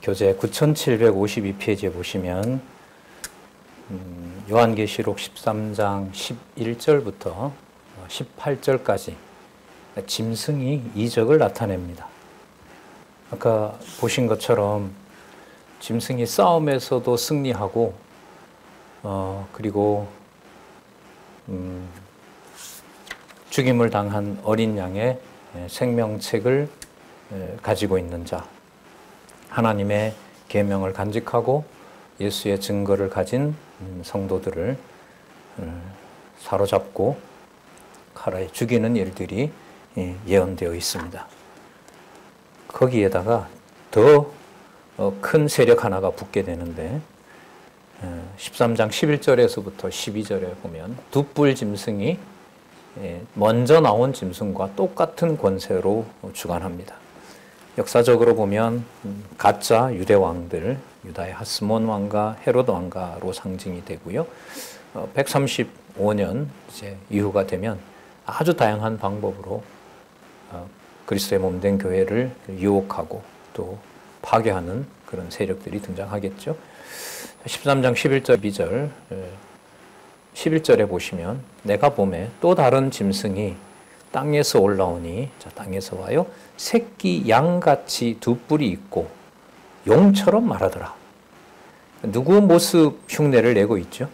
교재 9752페이지에 보시면 요한계시록 13장 11절부터 18절까지 짐승이 이적을 나타냅니다. 아까 보신 것처럼 짐승이 싸움에서도 승리하고 그리고 죽임을 당한 어린 양의 생명책을 가지고 있는 자, 하나님의 계명을 간직하고 예수의 증거를 가진 성도들을 사로잡고 칼에 죽이는 일들이 예언되어 있습니다. 거기에다가 더 큰 세력 하나가 붙게 되는데 13장 11절에서부터 12절에 보면 두 뿔 짐승이 먼저 나온 짐승과 똑같은 권세로 주관합니다. 역사적으로 보면 가짜 유대 왕들, 유다의 하스몬 왕가, 헤롯 왕가로 상징이 되고요. 135년 이제 이후가 되면 아주 다양한 방법으로 그리스도의 몸된 교회를 유혹하고 또 파괴하는 그런 세력들이 등장하겠죠. 13장 11절, 12절, 11절에 보시면 내가 보매 또 다른 짐승이 땅에서 올라오니, 자, 땅에서 와요. 새끼 양같이 두 뿔이 있고 용처럼 말하더라. 누구 모습 흉내를 내고 있죠?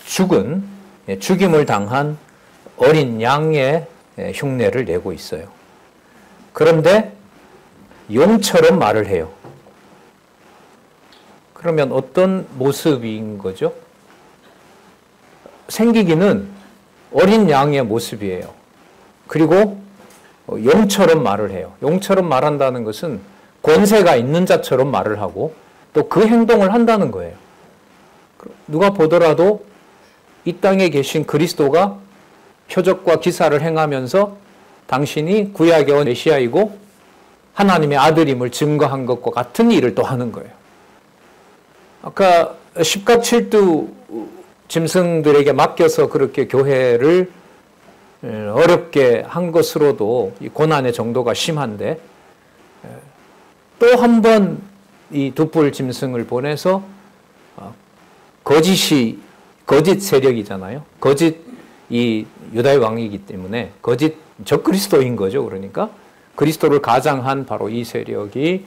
죽은, 죽임을 당한 어린 양의 흉내를 내고 있어요. 그런데 용처럼 말을 해요. 그러면 어떤 모습인 거죠? 생기기는 어린 양의 모습이에요. 그리고 용처럼 말을 해요. 용처럼 말한다는 것은 권세가 있는 자처럼 말을 하고 또 그 행동을 한다는 거예요. 누가 보더라도 이 땅에 계신 그리스도가 표적과 기사를 행하면서 당신이 구약의 메시아이고 하나님의 아들임을 증거한 것과 같은 일을 또 하는 거예요. 아까 십각칠두 짐승들에게 맡겨서 그렇게 교회를 어렵게 한 것으로도 이 고난의 정도가 심한데 또 한 번 이 두 뿔 짐승을 보내서 거짓 세력이잖아요. 거짓 이 유다의 왕이기 때문에 거짓 적그리스도인 거죠. 그러니까 그리스도를 가장한 바로 이 세력이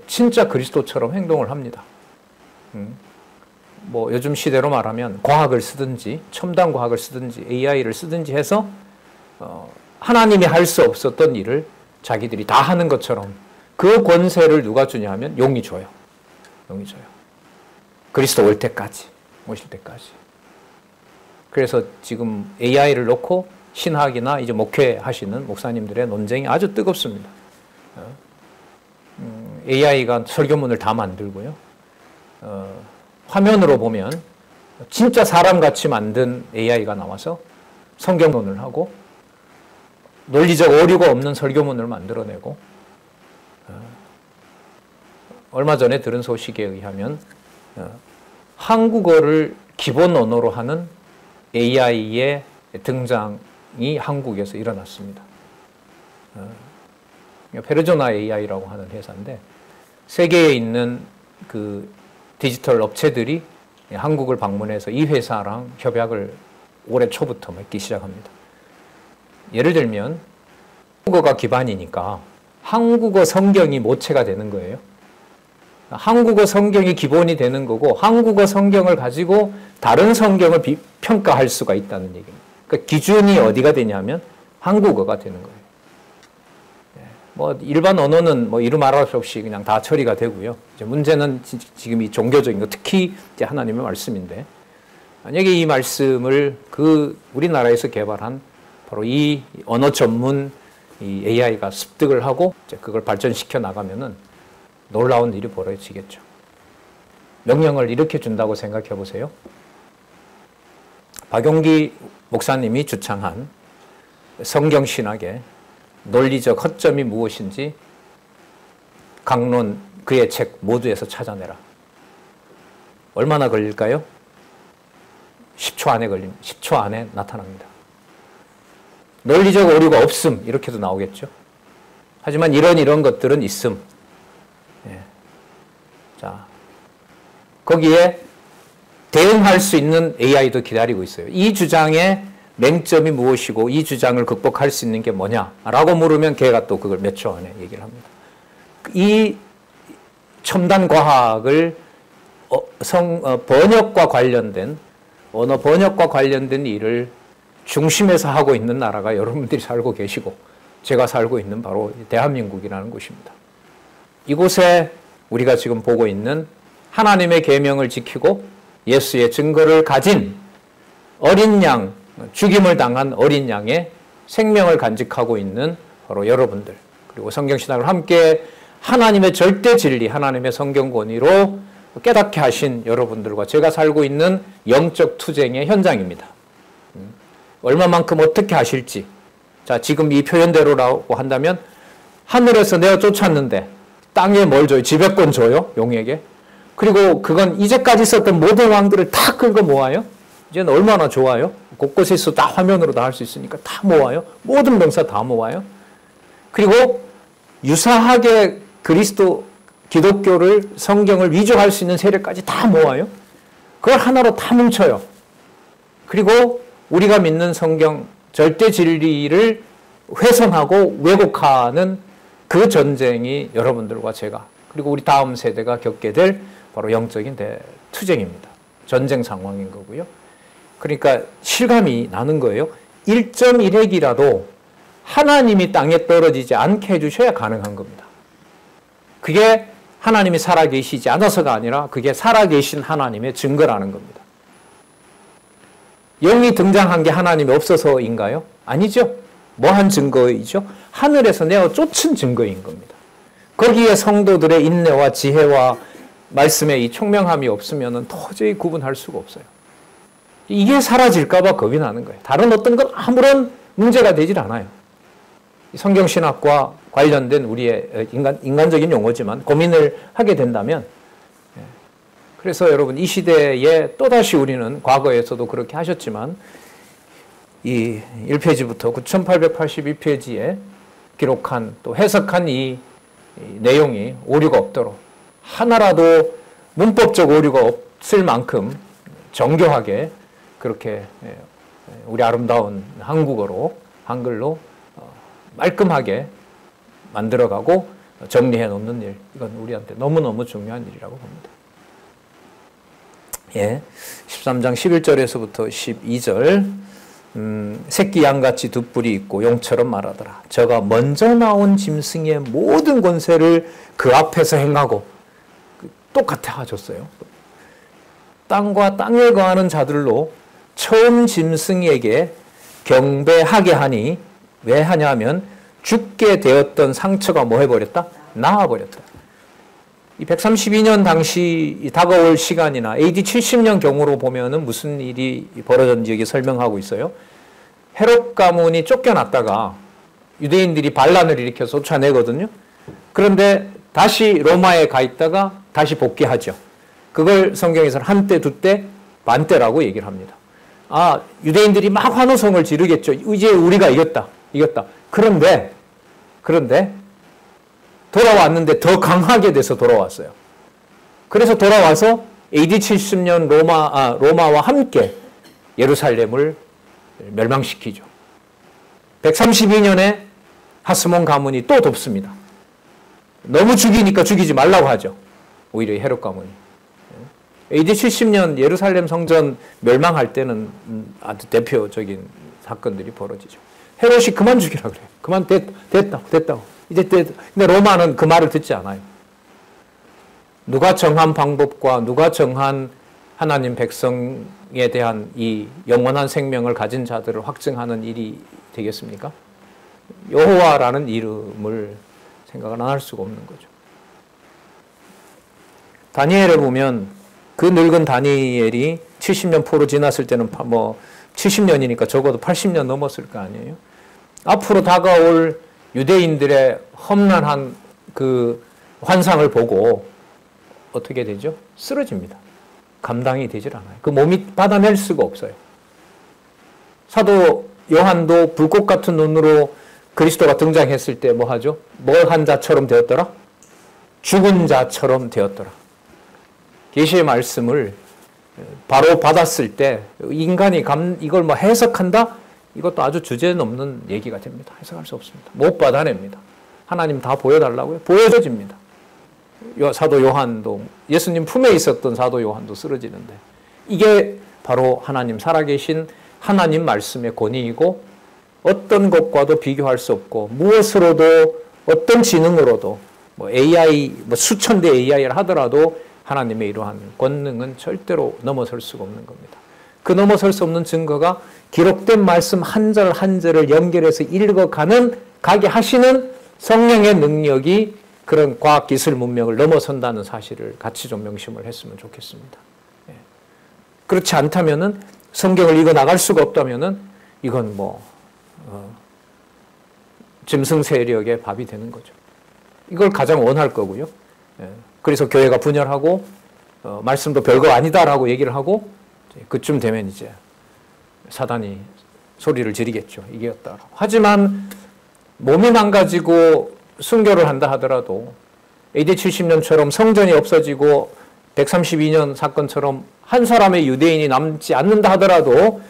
진짜 그리스도처럼 행동을 합니다. 뭐 요즘 시대로 말하면 과학을 쓰든지 첨단 과학을 쓰든지 AI를 쓰든지 해서 하나님이 할 수 없었던 일을 자기들이 다 하는 것처럼 그 권세를 누가 주냐 하면 용이 줘요. 용이 줘요. 그리스도 올 때까지, 오실 때까지. 그래서 지금 AI를 놓고 신학이나 이제 목회하시는 목사님들의 논쟁이 아주 뜨겁습니다. AI가 설교문을 다 만들고요. 화면으로 보면 진짜 사람같이 만든 AI가 나와서 성경론을 하고 논리적 오류가 없는 설교문을 만들어내고 얼마 전에 들은 소식에 의하면 한국어를 기본 언어로 하는 AI의 등장이 한국에서 일어났습니다. 페르조나 AI라고 하는 회사인데 세계에 있는 그 디지털 업체들이 한국을 방문해서 이 회사랑 협약을 올해 초부터 맺기 시작합니다. 예를 들면 한국어가 기반이니까 한국어 성경이 모체가 되는 거예요. 한국어 성경이 기본이 되는 거고 한국어 성경을 가지고 다른 성경을 평가할 수가 있다는 얘기입니다. 그러니까 기준이 어디가 되냐면 한국어가 되는 거예요. 뭐 일반 언어는 뭐 이루 말할 수 없이 그냥 다 처리가 되고요. 이제 문제는 지금 이 종교적인 거, 특히 이제 하나님의 말씀인데 만약에 이 말씀을 그 우리나라에서 개발한 바로 이 언어 전문 이 AI가 습득을 하고 이제 그걸 발전시켜 나가면은 놀라운 일이 벌어지겠죠. 명령을 이렇게 준다고 생각해 보세요. 박용기 목사님이 주창한 성경신학의 논리적 허점이 무엇인지 강론 그의 책 모두에서 찾아내라. 얼마나 걸릴까요? 10초 안에 걸립니다. 10초 안에 나타납니다. 논리적 오류가 없음 이렇게도 나오겠죠. 하지만 이런 것들은 있음. 자, 거기에 대응할 수 있는 AI도 기다리고 있어요. 이 주장의 맹점이 무엇이고 이 주장을 극복할 수 있는 게 뭐냐라고 물으면 걔가 또 그걸 몇 초 안에 얘기를 합니다. 이 첨단 과학을 번역과 관련된 언어 번역과 관련된 일을 중심에서 하고 있는 나라가 여러분들이 살고 계시고 제가 살고 있는 바로 대한민국이라는 곳입니다. 이곳에 우리가 지금 보고 있는 하나님의 계명을 지키고 예수의 증거를 가진 어린 양, 죽임을 당한 어린 양의 생명을 간직하고 있는 바로 여러분들, 그리고 성경신학을 함께 하나님의 절대 진리, 하나님의 성경 권위로 깨닫게 하신 여러분들과 제가 살고 있는 영적 투쟁의 현장입니다. 얼마만큼 어떻게 하실지. 자, 지금 이 표현대로라고 한다면 하늘에서 내어 쫓았는데 땅에 뭘 줘요? 지배권 줘요? 용에게. 그리고 그건 이제까지 썼던 모든 왕들을 다 끌고 모아요. 이제는 얼마나 좋아요? 곳곳에서 다 화면으로 다 할 수 있으니까 다 모아요. 모든 병사 다 모아요. 그리고 유사하게 그리스도 기독교를 성경을 위조할 수 있는 세력까지 다 모아요. 그걸 하나로 다 뭉쳐요. 그리고 우리가 믿는 성경 절대 진리를 훼손하고 왜곡하는 그 전쟁이 여러분들과 제가 그리고 우리 다음 세대가 겪게 될 바로 영적인 투쟁입니다. 전쟁 상황인 거고요. 그러니까 실감이 나는 거예요. 1.1핵이라도 하나님이 땅에 떨어지지 않게 해주셔야 가능한 겁니다. 그게 하나님이 살아계시지 않아서가 아니라 그게 살아계신 하나님의 증거라는 겁니다. 영이 등장한 게 하나님이 없어서인가요? 아니죠. 뭐한 증거이죠? 하늘에서 내어 쫓은 증거인 겁니다. 거기에 성도들의 인내와 지혜와 말씀의 이 총명함이 없으면 도저히 구분할 수가 없어요. 이게 사라질까 봐 겁이 나는 거예요. 다른 어떤 건 아무런 문제가 되질 않아요. 성경신학과 관련된 우리의 인간적인 용어지만 고민을 하게 된다면, 그래서 여러분 이 시대에 또다시 우리는 과거에서도 그렇게 하셨지만 이 1페이지부터 9882페이지에 기록한 또 해석한 이 내용이 오류가 없도록 하나라도 문법적 오류가 없을 만큼 정교하게 그렇게 우리 아름다운 한국어로 한글로 말끔하게 만들어가고 정리해 놓는 일, 이건 우리한테 너무너무 중요한 일이라고 봅니다. 예, 13장 11절에서부터 12절 새끼 양같이 두 뿔이 있고 용처럼 말하더라. 저가 먼저 나온 짐승의 모든 권세를 그 앞에서 행하고 똑같아 하셨어요. 땅과 땅에 거하는 자들로 처음 짐승에게 경배하게 하니 왜 하냐면 죽게 되었던 상처가 뭐 해버렸다? 나아버렸다. 이 132년 당시 다가올 시간이나 AD 70년 경으로 보면은 무슨 일이 벌어졌는지 여기 설명하고 있어요. 헤롯 가문이 쫓겨났다가 유대인들이 반란을 일으켜서 쫓아내거든요. 그런데 다시 로마에 가 있다가 다시 복귀하죠. 그걸 성경에서는 한때, 두때, 반때라고 얘기를 합니다. 아, 유대인들이 막 환호성을 지르겠죠. 이제 우리가 이겼다. 그런데 돌아왔는데 더 강하게 돼서 돌아왔어요. 그래서 돌아와서 AD 70년 로마와 함께 예루살렘을 멸망시키죠. 132년에 하스몬 가문이 또 돕습니다. 너무 죽이니까 죽이지 말라고 하죠. 오히려 헤롯 가문이. AD 70년 예루살렘 성전 멸망할 때는 아주 대표적인 사건들이 벌어지죠. 헤롯이 그만 죽이라 그래요. 그만 됐다고. 이제 근데 로마는 그 말을 듣지 않아요. 누가 정한 방법과 누가 정한 하나님 백성에 대한 이 영원한 생명을 가진 자들을 확증하는 일이 되겠습니까? 여호와라는 이름을 생각을 안 할 수가 없는 거죠. 다니엘에 보면 그 늙은 다니엘이 70년 포로 지났을 때는 뭐 70년이니까 적어도 80년 넘었을 거 아니에요. 앞으로 다가올 유대인들의 험난한 그 환상을 보고 어떻게 되죠? 쓰러집니다. 감당이 되질 않아요. 그 몸이 받아낼 수가 없어요. 사도 요한도 불꽃 같은 눈으로 그리스도가 등장했을 때 뭐 하죠? 뭘 한 자처럼 되었더라? 죽은 자처럼 되었더라. 계시의 말씀을 바로 받았을 때 인간이 이걸 뭐 해석한다? 이것도 아주 주제넘는 얘기가 됩니다. 해석할 수 없습니다. 못 받아냅니다. 하나님 다 보여달라고요? 보여집니다. 사도 요한도, 예수님 품에 있었던 사도 요한도 쓰러지는데, 이게 바로 하나님, 살아계신 하나님 말씀의 권위이고 어떤 것과도 비교할 수 없고 무엇으로도, 어떤 지능으로도, 뭐 AI, 뭐 수천 대 AI를 하더라도 하나님의 이러한 권능은 절대로 넘어설 수가 없는 겁니다. 그 넘어설 수 없는 증거가 기록된 말씀 한 절 한 절을 연결해서 가게 하시는 성령의 능력이 그런 과학기술 문명을 넘어선다는 사실을 같이 좀 명심을 했으면 좋겠습니다. 그렇지 않다면은, 성경을 읽어 나갈 수가 없다면은 이건 짐승 세력의 밥이 되는 거죠. 이걸 가장 원할 거고요. 그래서 교회가 분열하고 말씀도 별거 아니다라고 얘기를 하고, 그쯤 되면 이제 사단이 소리를 지르겠죠. 이겼다라고. 하지만 몸이 망가지고 순교를 한다 하더라도 AD 70년처럼 성전이 없어지고 132년 사건처럼 한 사람의 유대인이 남지 않는다 하더라도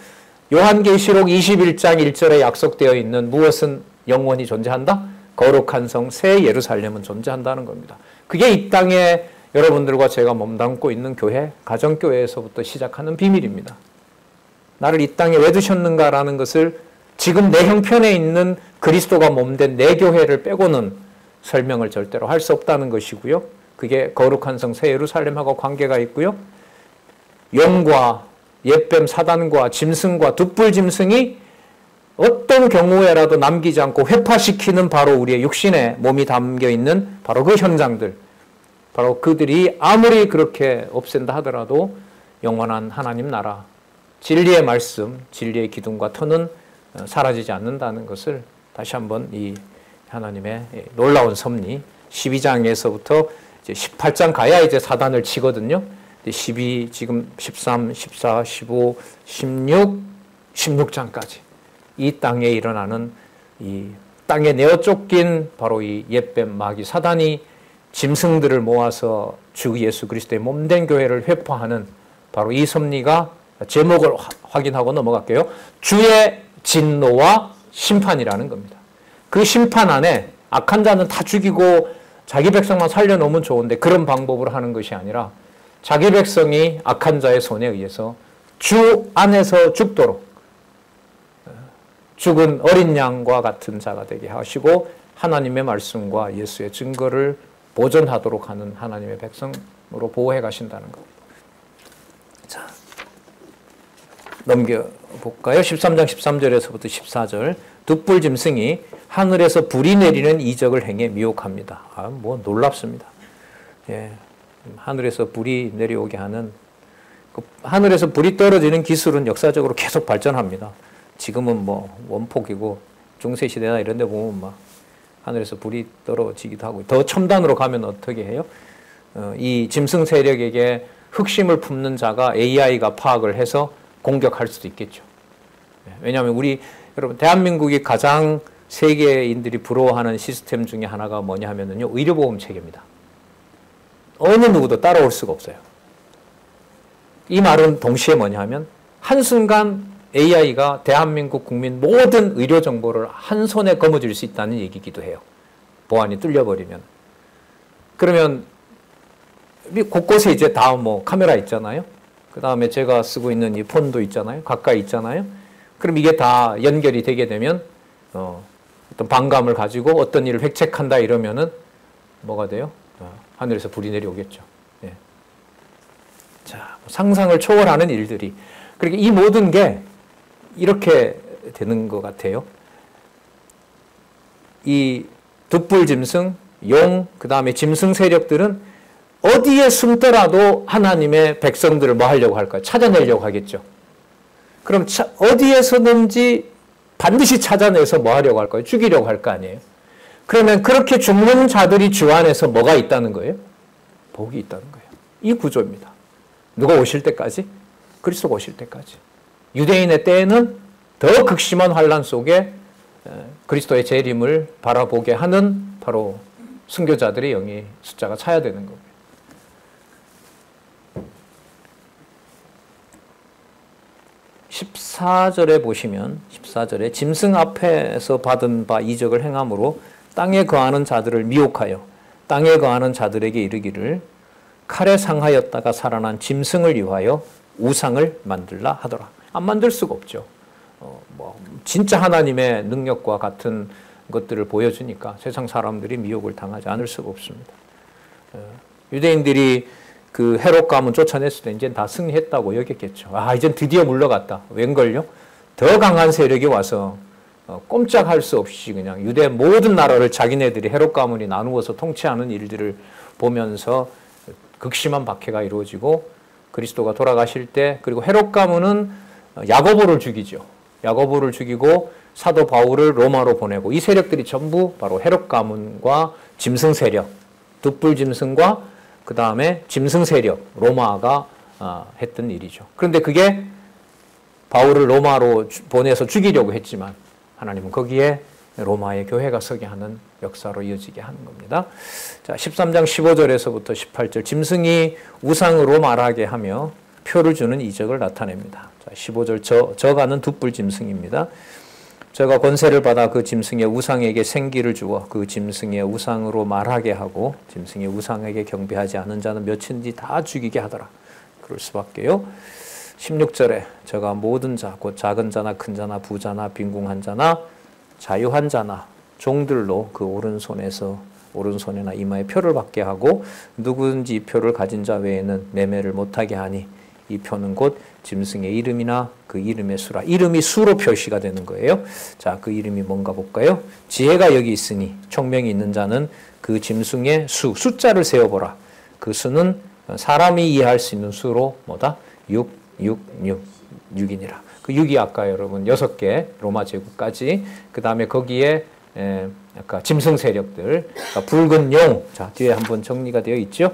요한계시록 21장 1절에 약속되어 있는 무엇은 영원히 존재한다? 거룩한 성 새 예루살렘은 존재한다는 겁니다. 그게 이 땅에 여러분들과 제가 몸담고 있는 교회, 가정교회에서부터 시작하는 비밀입니다. 나를 이 땅에 왜 두셨는가라는 것을 지금 내 형편에 있는 그리스도가 몸된 내 교회를 빼고는 설명을 절대로 할 수 없다는 것이고요. 그게 거룩한 성 새 예루살렘하고 관계가 있고요. 용과 옛뱀 사단과 짐승과 둑불 짐승이 어떤 경우에라도 남기지 않고 회파시키는 바로 우리의 육신에 몸이 담겨 있는 바로 그 현장들, 바로 그들이 아무리 그렇게 없앤다 하더라도 영원한 하나님 나라, 진리의 말씀, 진리의 기둥과 터는 사라지지 않는다는 것을 다시 한번 이 하나님의 놀라운 섭리, 12장에서부터 이제 18장 가야 이제 사단을 치거든요. 12, 지금 13, 14, 15, 16, 16장까지 이 땅에 일어나는, 이 땅에 내어 쫓긴 바로 이 옛뱀 마귀 사단이 짐승들을 모아서 주 예수 그리스도의 몸된 교회를 회포하는 바로 이 섭리가, 제목을 확인하고 넘어갈게요. 주의 진노와 심판이라는 겁니다. 그 심판 안에 악한 자는 다 죽이고 자기 백성만 살려놓으면 좋은데 그런 방법으로 하는 것이 아니라 자기 백성이 악한 자의 손에 의해서 주 안에서 죽도록, 죽은 어린 양과 같은 자가 되게 하시고 하나님의 말씀과 예수의 증거를 보존하도록 하는 하나님의 백성으로 보호해 가신다는 겁니다. 자, 넘겨볼까요? 13장 13절에서부터 14절. 둑불 짐승이 하늘에서 불이 내리는 이적을 행해 미혹합니다. 놀랍습니다. 예, 하늘에서 불이 내려오게 하는, 하늘에서 불이 떨어지는 기술은 역사적으로 계속 발전합니다. 지금은 원폭이고 중세시대나 이런 데 보면 막 하늘에서 불이 떨어지기도 하고, 더 첨단으로 가면 어떻게 해요? 이 짐승 세력에게 흑심을 품는 자가 AI가 파악을 해서 공격할 수도 있겠죠. 왜냐하면 여러분, 대한민국이 가장 세계인들이 부러워하는 시스템 중에 하나가 뭐냐 하면요, 의료보험 체계입니다. 어느 누구도 따라올 수가 없어요. 이 말은 동시에 뭐냐 하면 한순간 AI가 대한민국 국민 모든 의료 정보를 한 손에 거머쥘 수 있다는 얘기이기도 해요. 보안이 뚫려버리면. 그러면 곳곳에 이제 다 카메라 있잖아요. 그 다음에 제가 쓰고 있는 이 폰도 있잖아요. 가까이 있잖아요. 그럼 이게 다 연결이 되게 되면 어떤 반감을 가지고 어떤 일을 획책한다 이러면은 뭐가 돼요? 하늘에서 불이 내려오겠죠. 예. 자, 상상을 초월하는 일들이. 그러니까 이 모든 게 이렇게 되는 것 같아요. 이 둑불 짐승, 용, 그 다음에 짐승 세력들은 어디에 숨더라도 하나님의 백성들을 뭐 하려고 할까요? 찾아내려고 하겠죠. 그럼 어디에서든지 반드시 찾아내서 뭐 하려고 할까요? 죽이려고 할 거 아니에요. 그러면 그렇게 죽는 자들이 주 안에서 뭐가 있다는 거예요? 복이 있다는 거예요. 이 구조입니다. 누가 오실 때까지? 그리스도가 오실 때까지. 유대인의 때에는 더 극심한 환란 속에 그리스도의 재림을 바라보게 하는 바로 순교자들의 영이 숫자가 차야 되는 겁니다. 14절에 보시면 14절에 짐승 앞에서 받은 바 이적을 행함으로 땅에 거하는 자들을 미혹하여 땅에 거하는 자들에게 이르기를 칼에 상하였다가 살아난 짐승을 위하여 우상을 만들라 하더라. 안 만들 수가 없죠. 진짜 하나님의 능력과 같은 것들을 보여주니까 세상 사람들이 미혹을 당하지 않을 수가 없습니다. 유대인들이 그 헤롯 가문 쫓아냈을 때 이제 다 승리했다고 여겼겠죠. 이젠 드디어 물러갔다. 웬걸요? 더 강한 세력이 와서 꼼짝할 수 없이 그냥 유대 모든 나라를 자기네들이 헤롯 가문이 나누어서 통치하는 일들을 보면서 극심한 박해가 이루어지고 그리스도가 돌아가실 때, 그리고 헤롯 가문은 야고보를 죽이죠. 야고보를 죽이고 사도 바울을 로마로 보내고, 이 세력들이 전부 바로 헤롯 가문과 짐승 세력, 둣불 짐승과 그 다음에 짐승 세력, 로마가 했던 일이죠. 그런데 그게 바울을 로마로 보내서 죽이려고 했지만 하나님은 거기에 로마의 교회가 서게 하는 역사로 이어지게 하는 겁니다. 자, 13장 15절에서부터 18절, 짐승이 우상으로 말하게 하며 표를 주는 이적을 나타냅니다. 자, 15절, 저가는 둣불 짐승입니다. 저가 권세를 받아 그 짐승의 우상에게 생기를 주어 그 짐승의 우상으로 말하게 하고 짐승의 우상에게 경배하지 않은 자는 몇인지 다 죽이게 하더라. 그럴 수밖에요. 16절에 저가 모든 자, 곧 작은 자나 큰 자나 부자나 빈궁한 자나 자유한 자나 종들로 그 오른손에나 이마에 표를 받게 하고 누구든지 이 표를 가진 자 외에는 매매를 못하게 하니 이 표는 곧 짐승의 이름이나 그 이름의 수라. 이름이 수로 표시가 되는 거예요. 자, 그 이름이 뭔가 볼까요? 지혜가 여기 있으니 총명이 있는 자는 그 짐승의 숫자를 세어보라. 그 수는 사람이 이해할 수 있는 수로 뭐다? 6이니라. 그 6이 아까 여러분 6개 로마 제국까지, 그 다음에 거기에 아까 짐승 세력들, 그러니까 붉은 용, 자 뒤에 한번 정리가 되어 있죠.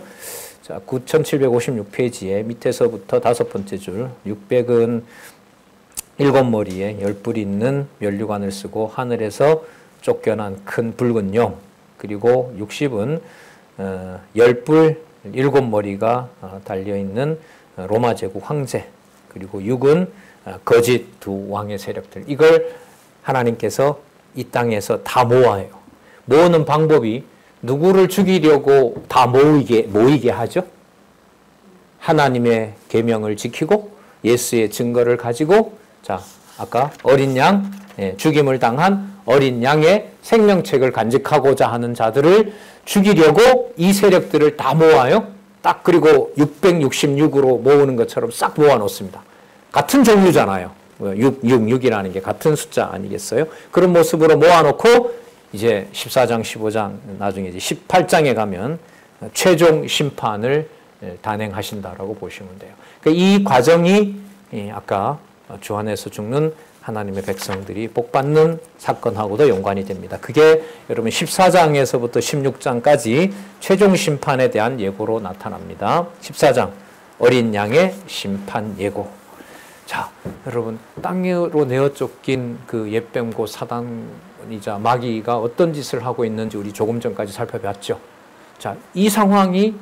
자, 9756페이지에 밑에서부터 5번째 줄, 600은 7머리에 10뿔이 있는 면류관을 쓰고 하늘에서 쫓겨난 큰 붉은 용, 그리고 60은 10뿔 7머리가 달려있는 로마 제국 황제, 그리고 6은 거짓 두 왕의 세력들. 이걸 하나님께서 이 땅에서 다 모아요. 모으는 방법이 누구를 죽이려고 다 모이게 하죠? 하나님의 계명을 지키고 예수의 증거를 가지고, 자, 아까 어린 양, 죽임을 당한 어린 양의 생명책을 간직하고자 하는 자들을 죽이려고 이 세력들을 다 모아요. 딱 그리고 666으로 모으는 것처럼 싹 모아놓습니다. 같은 종류잖아요. 666이라는 게 같은 숫자 아니겠어요? 그런 모습으로 모아놓고 이제 14장, 15장, 나중에 이제 18장에 가면 최종 심판을 단행하신다라고 보시면 돼요. 그러니까 이 과정이 아까 주 안에서 죽는 하나님의 백성들이 복받는 사건하고도 연관이 됩니다. 그게 여러분 14장에서부터 16장까지 최종 심판에 대한 예고로 나타납니다. 14장 어린 양의 심판 예고. 자, 여러분 땅으로 내어 쫓긴 그 옛뱀고 사단이자 마귀가 어떤 짓을 하고 있는지 우리 조금 전까지 살펴봤죠. 자, 이 상황이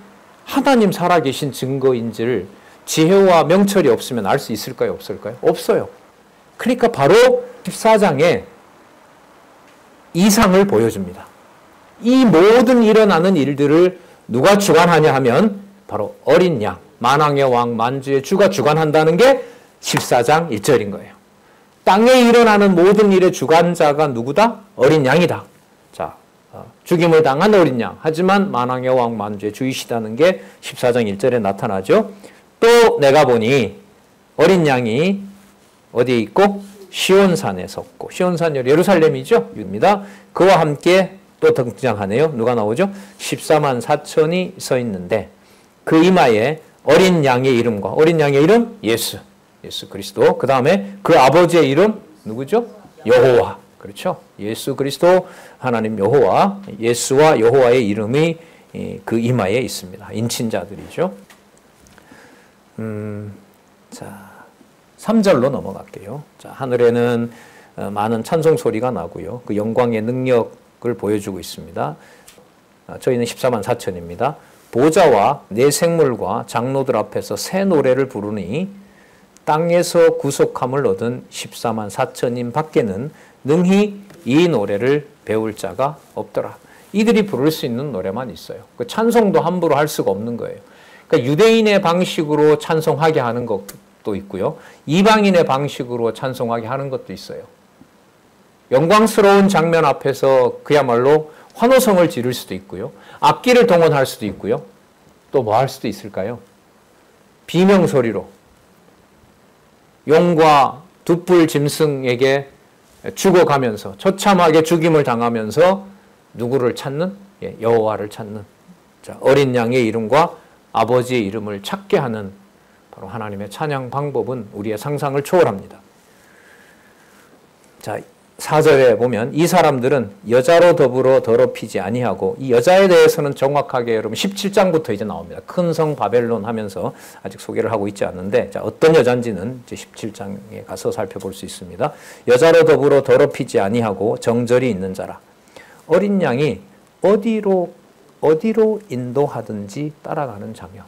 하나님 살아계신 증거인지를 지혜와 명철이 없으면 알 수 있을까요? 없을까요? 없어요. 그러니까 바로 14장에 이상을 보여줍니다. 이 모든 일어나는 일들을 누가 주관하냐 하면 바로 어린 양, 만왕의 왕, 만주의 주가 주관한다는 게 14장 1절인 거예요. 땅에 일어나는 모든 일의 주관자가 누구다? 어린 양이다. 자, 죽임을 당한 어린 양. 하지만 만왕의 왕, 만주의 주이시다는 게 14장 1절에 나타나죠. 또 내가 보니 어린 양이 어디에 있고? 시온산에 섰고, 시온산 예루살렘이죠. 입니다. 그와 함께 또 등장하네요. 누가 나오죠? 14만 4천이 서 있는데 그 이마에 어린 양의 이름과, 어린 양의 이름? 예수 그리스도. 그 다음에 그 아버지의 이름 누구죠? 여호와. 그렇죠? 예수 그리스도 하나님 여호와, 예수와 여호와의 이름이 그 이마에 있습니다. 인친자들이죠. 자, 3절로 넘어갈게요. 자, 하늘에는 많은 찬송 소리가 나고요. 그 영광의 능력을 보여주고 있습니다. 저희는 14만 4천입니다. 보좌와 네 생물과 장로들 앞에서 새 노래를 부르니 땅에서 구속함을 얻은 14만 4천인 밖에는 능히 이 노래를 배울 자가 없더라. 이들이 부를 수 있는 노래만 있어요. 그 찬송도 함부로 할 수가 없는 거예요. 그러니까 유대인의 방식으로 찬송하게 하는 것도 있고요. 이방인의 방식으로 찬송하게 하는 것도 있어요. 영광스러운 장면 앞에서 그야말로 환호성을 지를 수도 있고요. 악기를 동원할 수도 있고요. 또 뭐 할 수도 있을까요? 비명소리로 용과 둣불 짐승에게 죽어가면서 처참하게 죽임을 당하면서 누구를 찾는? 여호와를 찾는 어린 양의 이름과 아버지의 이름을 찾게 하는 바로 하나님의 찬양 방법은 우리의 상상을 초월합니다. 자, 4절에 보면 이 사람들은 여자로 더불어 더럽히지 아니하고, 이 여자에 대해서는 정확하게 여러분 17장부터 이제 나옵니다. 큰 성 바벨론 하면서 아직 소개를 하고 있지 않는데, 자, 어떤 여자인지는 이제 17장에 가서 살펴볼 수 있습니다. 여자로 더불어 더럽히지 아니하고 정절이 있는 자라. 어린 양이 어디로 인도하든지 따라가는 장면.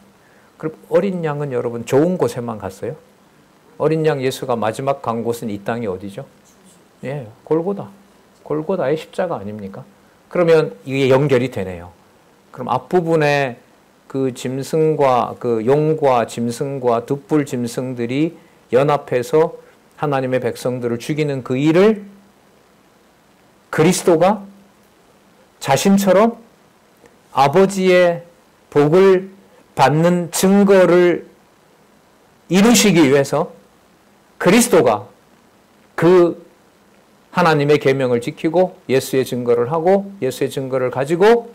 그럼 어린 양은 여러분 좋은 곳에만 갔어요? 어린 양 예수가 마지막 간 곳은 이 땅이 어디죠? 예, 골고다. 골고다의 십자가 아닙니까? 그러면 이게 연결이 되네요. 그럼 앞부분에 그 짐승과 그 용과 짐승과 둣불 짐승들이 연합해서 하나님의 백성들을 죽이는 그 일을 그리스도가 자신처럼 아버지의 복을 받는 증거를 이루시기 위해서 그리스도가 그 하나님의 계명을 지키고 예수의 증거를 하고 예수의 증거를 가지고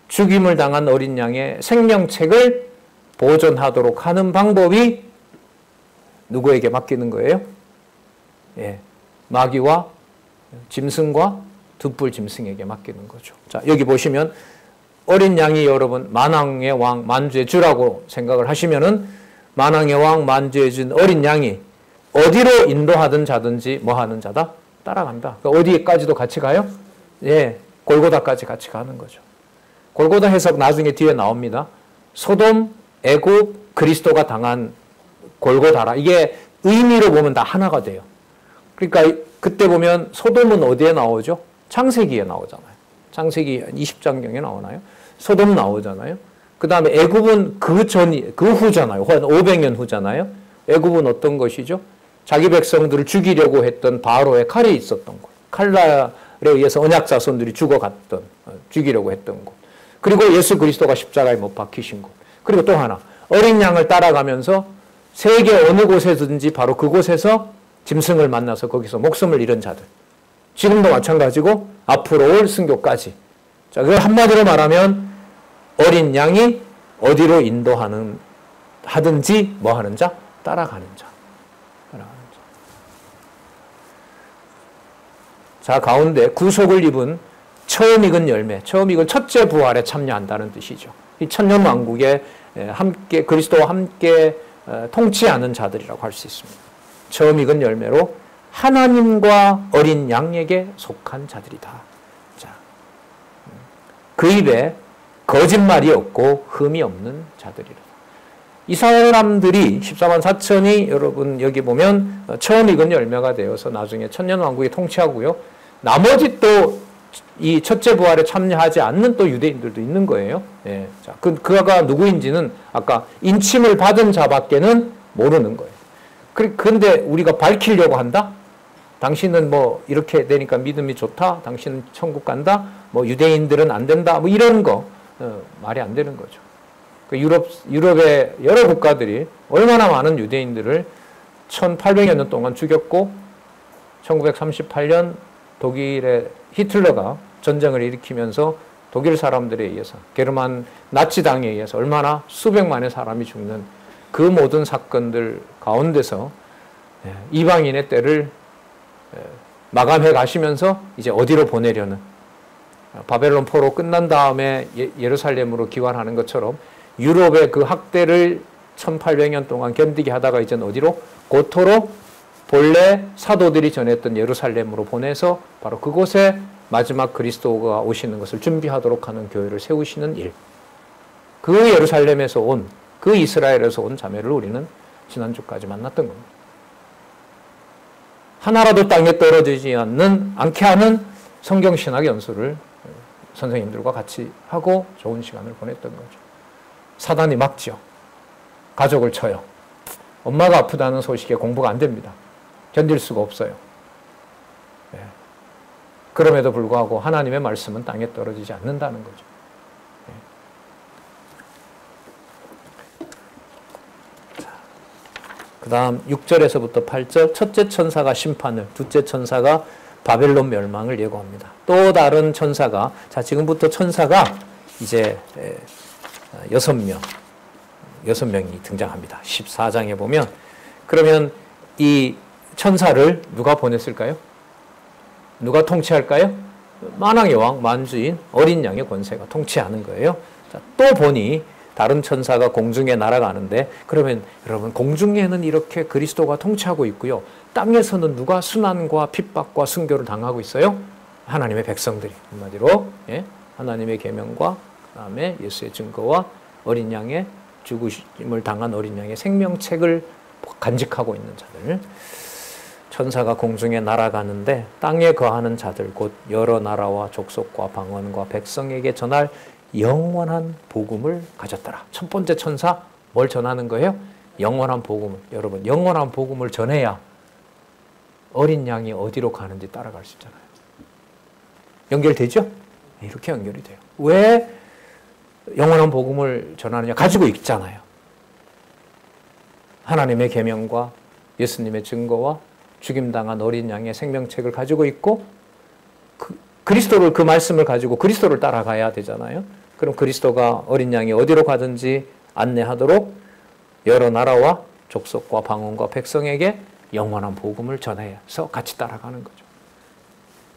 죽임을 당한 어린 양의 생명책을 보존하도록 하는 방법이 누구에게 맡기는 거예요? 예, 마귀와 짐승과 둣불 짐승에게 맡기는 거죠. 자, 여기 보시면 어린 양이 여러분 만왕의 왕 만주의 주라고 생각을 하시면은 만왕의 왕 만주의 주 어린 양이 어디로 인도하든 자든지 뭐 하는 자다? 따라간다. 그러니까 어디까지도 같이 가요? 예, 골고다까지 같이 가는 거죠. 골고다 해석 나중에 뒤에 나옵니다. 소돔, 애굽, 그리스도가 당한 골고다라. 이게 의미로 보면 다 하나가 돼요. 그러니까 그때 보면 소돔은 어디에 나오죠? 창세기에 나오잖아요. 창세기 20장경에 나오나요? 소돔 나오잖아요. 그 다음에 애굽은 그 후잖아요. 한 500년 후잖아요. 애굽은 어떤 것이죠? 자기 백성들을 죽이려고 했던 바로의 칼이 있었던 곳. 칼날에 의해서 언약 자손들이 죽이려고 했던 곳. 그리고 예수 그리스도가 십자가에 못 박히신 곳. 그리고 또 하나, 어린 양을 따라가면서 세계 어느 곳에든지 바로 그곳에서 짐승을 만나서 거기서 목숨을 잃은 자들. 지금도 마찬가지고 앞으로 올 순교까지. 자, 그걸 한마디로 말하면 어린 양이 어디로 하든지 뭐 하는 자? 따라가는 자. 자, 가운데 구속을 입은 처음 익은 열매, 처음 익은 첫째 부활에 참여한다는 뜻이죠. 이 천년왕국에 함께 그리스도와 함께 통치하는 자들이라고 할 수 있습니다. 처음 익은 열매로 하나님과 어린 양에게 속한 자들이다. 자, 그 입에 거짓말이 없고 흠이 없는 자들이라. 이 사람들이 14만 4천이 여러분 여기 보면 처음 익은 열매가 되어서 나중에 천년왕국에 통치하고요. 나머지 또 이 첫째 부활에 참여하지 않는 또 유대인들도 있는 거예요. 예. 자, 그가 누구인지는 아까 인침을 받은 자밖에는 모르는 거예요. 그런데 우리가 밝히려고 한다? 당신은 뭐 이렇게 되니까 믿음이 좋다? 당신은 천국 간다? 뭐 유대인들은 안 된다? 뭐 이런 거 말이 안 되는 거죠. 유럽의 여러 국가들이 얼마나 많은 유대인들을 1800여 년 동안 죽였고 1938년 독일의 히틀러가 전쟁을 일으키면서 독일 사람들에 의해서 게르만 나치당에 의해서 얼마나 수백만의 사람이 죽는 그 모든 사건들 가운데서 이방인의 때를 마감해 가시면서 이제 어디로 보내려는 바벨론 포로 끝난 다음에 예루살렘으로 귀환하는 것처럼 유럽의 그 학대를 1800년 동안 견디게 하다가 이제는 어디로? 고토로 본래 사도들이 전했던 예루살렘으로 보내서 바로 그곳에 마지막 그리스도가 오시는 것을 준비하도록 하는 교회를 세우시는 일. 그 예루살렘에서 온, 그 이스라엘에서 온 자매를 우리는 지난주까지 만났던 겁니다. 하나라도 땅에 떨어지지 않게 하는 성경신학 연수를 선생님들과 같이 하고 좋은 시간을 보냈던 거죠. 사단이 막죠. 가족을 쳐요. 엄마가 아프다는 소식에 공부가 안 됩니다. 견딜 수가 없어요. 네. 그럼에도 불구하고 하나님의 말씀은 땅에 떨어지지 않는다는 거죠. 그 다음 6절에서부터 8절, 첫째 천사가 심판을, 둘째 천사가 바벨론 멸망을 예고합니다. 또 다른 천사가, 자, 지금부터 천사가 이제 6명이 등장합니다. 14장에 보면. 그러면 이 천사를 누가 보냈을까요? 누가 통치할까요? 만왕의 왕, 만주인, 어린 양의 권세가 통치하는 거예요. 자, 또 보니 다른 천사가 공중에 날아가는데, 그러면 여러분, 공중에는 이렇게 그리스도가 통치하고 있고요. 땅에서는 누가 순환과 핍박과 순교를 당하고 있어요? 하나님의 백성들이. 한마디로 하나님의 계명과 그다음에 예수의 증거와 어린 양의 죽으심을 당한 어린 양의 생명책을 간직하고 있는 자들. 천사가 공중에 날아가는데 땅에 거하는 자들 곧 여러 나라와 족속과 방언과 백성에게 전할 영원한 복음을 가졌더라. 첫 번째 천사 뭘 전하는 거예요? 영원한 복음을. 여러분, 영원한 복음을 전해야 어린 양이 어디로 가는지 따라갈 수 있잖아요. 연결되죠? 이렇게 연결이 돼요. 왜 영원한 복음을 전하느냐? 가지고 있잖아요. 하나님의 계명과 예수님의 증거와 죽임당한 어린 양의 생명책을 가지고 있고 그리스도를, 그 말씀을 가지고 그리스도를 따라가야 되잖아요. 그럼 그리스도가 어린 양이 어디로 가든지 안내하도록 여러 나라와 족속과 방언과 백성에게 영원한 복음을 전해서 같이 따라가는 거죠.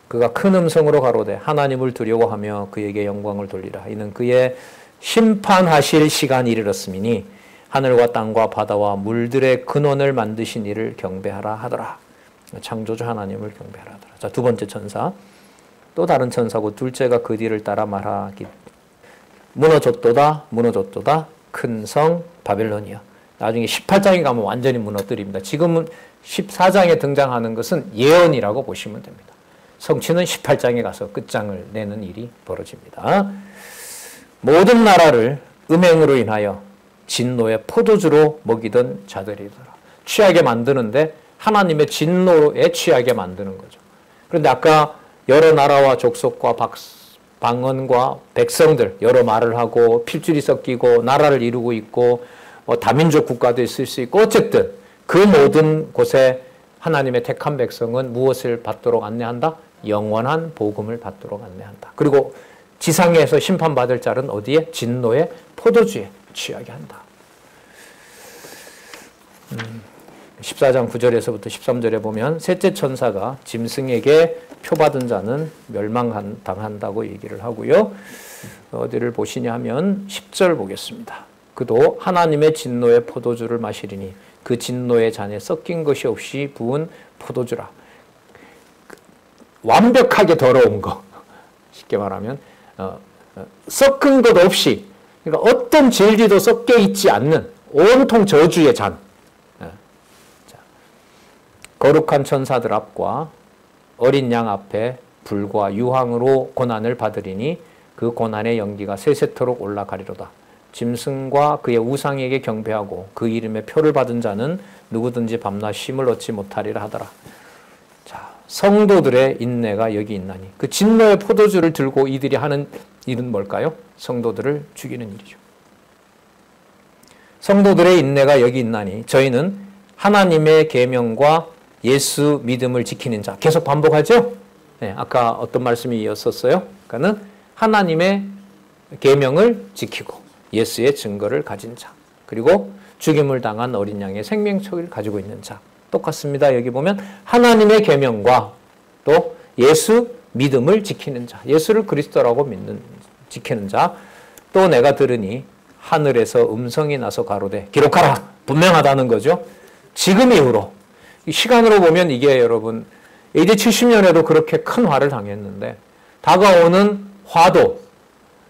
그가 큰 음성으로 가로되 하나님을 두려워하며 그에게 영광을 돌리라. 이는 그의 심판하실 시간이 이르렀음이니 하늘과 땅과 바다와 물들의 근원을 만드신 이를 경배하라 하더라. 창조주 하나님을 경배하라 하더라. 자, 두 번째 천사. 또 다른 천사고 둘째가 그 뒤를 따라 말하기 무너졌도다 무너졌도다 큰 성 바벨론이여. 나중에 18장에 가면 완전히 무너뜨립니다. 지금은 14장에 등장하는 것은 예언이라고 보시면 됩니다. 성취는 18장에 가서 끝장을 내는 일이 벌어집니다. 모든 나라를 음행으로 인하여 진노의 포도주로 먹이던 자들이더라. 취하게 만드는데 하나님의 진노에 취하게 만드는 거죠. 그런데 아까 여러 나라와 족속과 방언과 백성들, 여러 말을 하고 필줄이 섞이고 나라를 이루고 있고 다민족 국가도 있을 수 있고, 어쨌든 그 모든 곳에 하나님의 택한 백성은 무엇을 받도록 안내한다? 영원한 복음을 받도록 안내한다. 그리고 지상에서 심판받을 자는 어디에? 진노의 포도주에 취하게 한다. 14장 9절에서부터 13절에 보면 셋째 천사가 짐승에게 표받은 자는 멸망당한다고 얘기를 하고요. 어디를 보시냐 하면 10절 보겠습니다. 그도 하나님의 진노의 포도주를 마시리니 그 진노의 잔에 섞인 것이 없이 부은 포도주라. 완벽하게 더러운 거, 쉽게 말하면 섞은 것 없이, 그러니까 어떤 진리도 섞여 있지 않는 온통 저주의 잔. 거룩한 천사들 앞과 어린 양 앞에 불과 유황으로 고난을 받으리니 그 고난의 연기가 세세토록 올라가리로다. 짐승과 그의 우상에게 경배하고 그 이름의 표를 받은 자는 누구든지 밤낮 쉼을 얻지 못하리라 하더라. 자, 성도들의 인내가 여기 있나니, 그 진노의 포도주를 들고 이들이 하는 일은 뭘까요? 성도들을 죽이는 일이죠. 성도들의 인내가 여기 있나니 저희는 하나님의 계명과 예수 믿음을 지키는 자. 계속 반복하죠? 네, 아까 어떤 말씀이 이었었어요? 그러니까는 하나님의 계명을 지키고 예수의 증거를 가진 자. 그리고 죽임을 당한 어린 양의 생명책을 가지고 있는 자. 똑같습니다. 여기 보면 하나님의 계명과 또 예수 믿음을 지키는 자. 예수를 그리스도라고 지키는 자. 또 내가 들으니 하늘에서 음성이 나서 가로되 기록하라. 분명하다는 거죠. 지금 이후로. 시간으로 보면 이게 여러분 AD 70년에도 그렇게 큰 화를 당했는데 다가오는 화도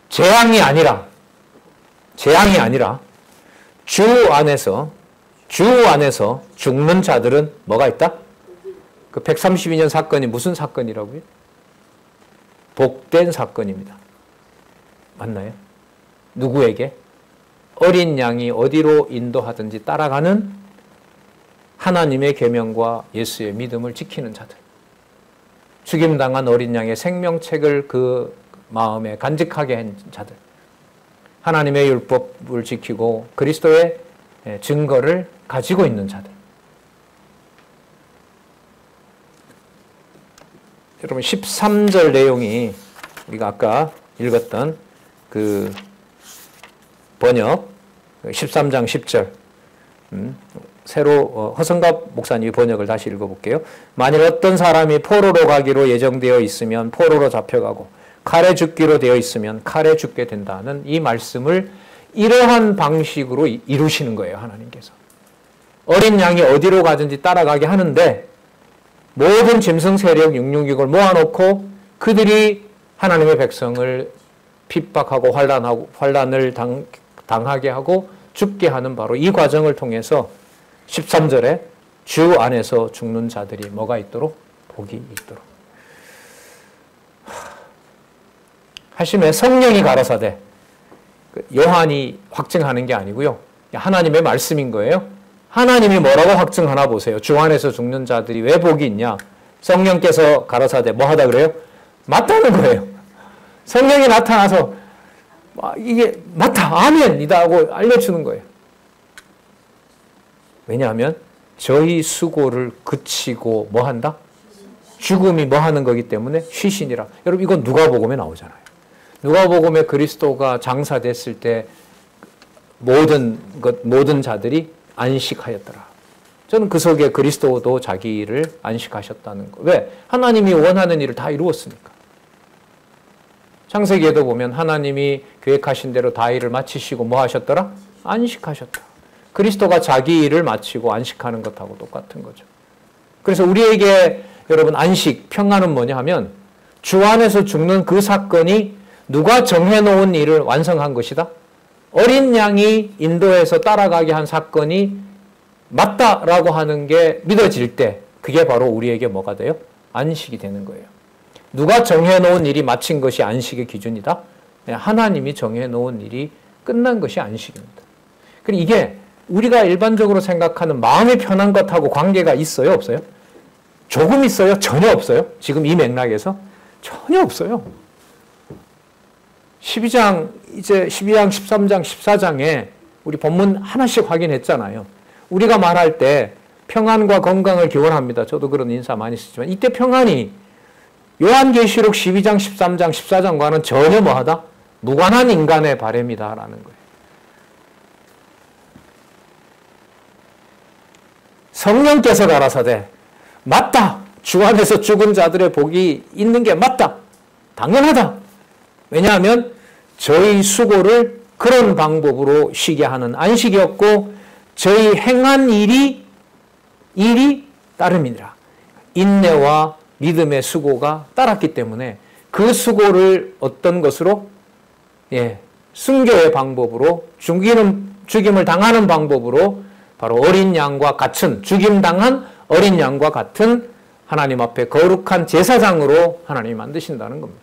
재앙이 아니라 주 안에서 주 안에서 죽는 자들은 뭐가 있다? 그 132년 사건이 무슨 사건이라고요? 복된 사건입니다. 맞나요? 누구에게? 어린 양이 어디로 인도하든지 따라가는 하나님의 계명과 예수의 믿음을 지키는 자들. 죽임당한 어린 양의 생명책을 그 마음에 간직하게 한 자들. 하나님의 율법을 지키고 그리스도의 증거를 가지고 있는 자들. 여러분 13절 내용이 우리가 아까 읽었던 그 번역 13장 10절 새로 허성갑 목사님이 번역을 다시 읽어볼게요. 만일 어떤 사람이 포로로 가기로 예정되어 있으면 포로로 잡혀가고 칼에 죽기로 되어 있으면 칼에 죽게 된다는 이 말씀을 이러한 방식으로 이루시는 거예요. 하나님께서. 어린 양이 어디로 가든지 따라가게 하는데 모든 짐승 세력 666을 모아놓고 그들이 하나님의 백성을 핍박하고 환란을 당하게 하고 죽게 하는 바로 이 과정을 통해서 13절에 주 안에서 죽는 자들이 뭐가 있도록? 복이 있도록. 하심에 성령이 가라사대 요한이 확증하는 게 아니고요. 하나님의 말씀인 거예요. 하나님이 뭐라고 확증하나 보세요. 주 안에서 죽는 자들이 왜 복이 있냐? 성령께서 가라사대 뭐 하다 그래요? 맞다는 거예요. 성령이 나타나서 이게 맞다, 아멘이다 하고 알려주는 거예요. 왜냐하면 저희 수고를 그치고 뭐 한다? 죽음이 뭐 하는 거기 때문에 쉬시니라. 여러분 이건 누가복음에 나오잖아요. 누가복음에 그리스도가 장사됐을 때 모든 자들이 안식하였더라. 저는 그 속에 그리스도도 자기 일을 안식하셨다는 거. 왜? 하나님이 원하는 일을 다 이루었으니까. 창세기에도 보면 하나님이 계획하신 대로 다 일을 마치시고 뭐 하셨더라? 안식하셨다. 그리스도가 자기 일을 마치고 안식하는 것하고 똑같은 거죠. 그래서 우리에게 여러분 안식, 평안은 뭐냐 하면 주 안에서 죽는 그 사건이 누가 정해놓은 일을 완성한 것이다. 어린 양이 인도에서 따라가게 한 사건이 맞다라고 하는 게 믿어질 때 그게 바로 우리에게 뭐가 돼요? 안식이 되는 거예요. 누가 정해놓은 일이 마친 것이 안식의 기준이다? 하나님이 정해놓은 일이 끝난 것이 안식입니다. 그럼 이게 우리가 일반적으로 생각하는 마음이 편한 것하고 관계가 있어요? 없어요? 조금 있어요? 전혀 없어요? 지금 이 맥락에서? 전혀 없어요. 12장, 13장, 14장에 우리 본문 하나씩 확인했잖아요. 우리가 말할 때 평안과 건강을 기원합니다. 저도 그런 인사 많이 쓰지만 이때 평안이 요한계시록 12장, 13장, 14장과는 전혀 뭐하다? 무관한 인간의 바람이다라는 거예요. 성령께서 가라사대 맞다. 주 안에서 죽은 자들의 복이 있는 게 맞다. 당연하다. 왜냐하면 저희 수고를 그런 방법으로 쉬게 하는 안식이었고 저희 행한 일이 따름이니라. 인내와 믿음의 수고가 따랐기 때문에 그 수고를 어떤 것으로? 순교의 방법으로 죽임을 당하는 방법으로 바로 어린 양과 같은 죽임당한 어린 양과 같은 하나님 앞에 거룩한 제사장으로 하나님이 만드신다는 겁니다.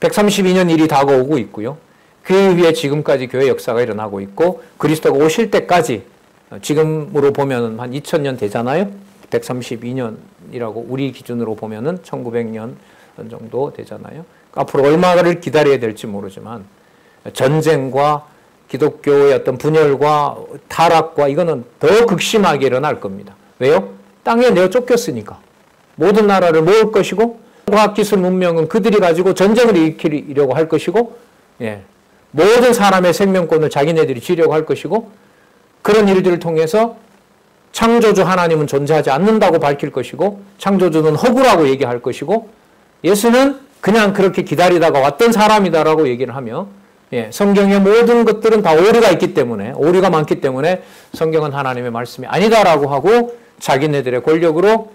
132년 일이 다가오고 있고요. 그 위에 지금까지 교회 역사가 일어나고 있고 그리스도가 오실 때까지 지금으로 보면 한 2000년 되잖아요. 132년이라고 우리 기준으로 보면은 1900년 정도 되잖아요. 앞으로 얼마를 기다려야 될지 모르지만 전쟁과 기독교의 어떤 분열과 타락과 이거는 더 극심하게 일어날 겁니다. 왜요? 땅에 내어 쫓겼으니까. 모든 나라를 모을 것이고 과학기술 문명은 그들이 가지고 전쟁을 일으키려고 할 것이고 모든 사람의 생명권을 자기네들이 쥐려고 할 것이고 그런 일들을 통해서 창조주 하나님은 존재하지 않는다고 밝힐 것이고 창조주는 허구라고 얘기할 것이고 예수는 그냥 그렇게 기다리다가 왔던 사람이다라고 얘기를 하며 성경의 모든 것들은 다 오류가 있기 때문에 오류가 많기 때문에 성경은 하나님의 말씀이 아니다라고 하고 자기네들의 권력으로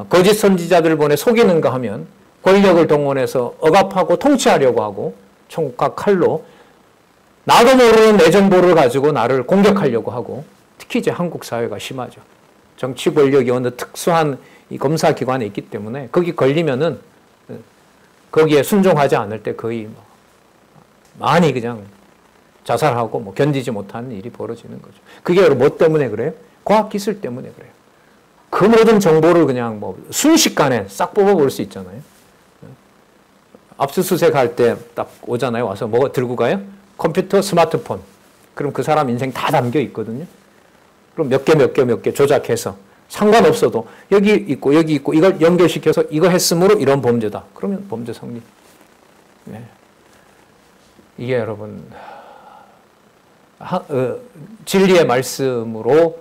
거짓 선지자들을 보내 속이는가 하면 권력을 동원해서 억압하고 통치하려고 하고 총과 칼로 나도 모르는 내 정보를 가지고 나를 공격하려고 하고 특히 이제 한국 사회가 심하죠. 정치 권력이 어느 특수한 이 검사 기관에 있기 때문에 거기 걸리면은 거기에 순종하지 않을 때 거의 뭐 많이 그냥 자살하고 뭐 견디지 못하는 일이 벌어지는 거죠. 그게 뭐 때문에 그래요? 과학기술 때문에 그래요. 그 모든 정보를 그냥 뭐 순식간에 싹 뽑아볼 수 있잖아요. 압수수색 할 때 딱 오잖아요. 와서 뭐 들고 가요? 컴퓨터, 스마트폰. 그럼 그 사람 인생 다 담겨 있거든요. 그럼 몇 개 조작해서 상관없어도 여기 있고 이걸 연결시켜서 이거 했으므로 이런 범죄다. 그러면 범죄 성립. 네. 이게 여러분 진리의 말씀으로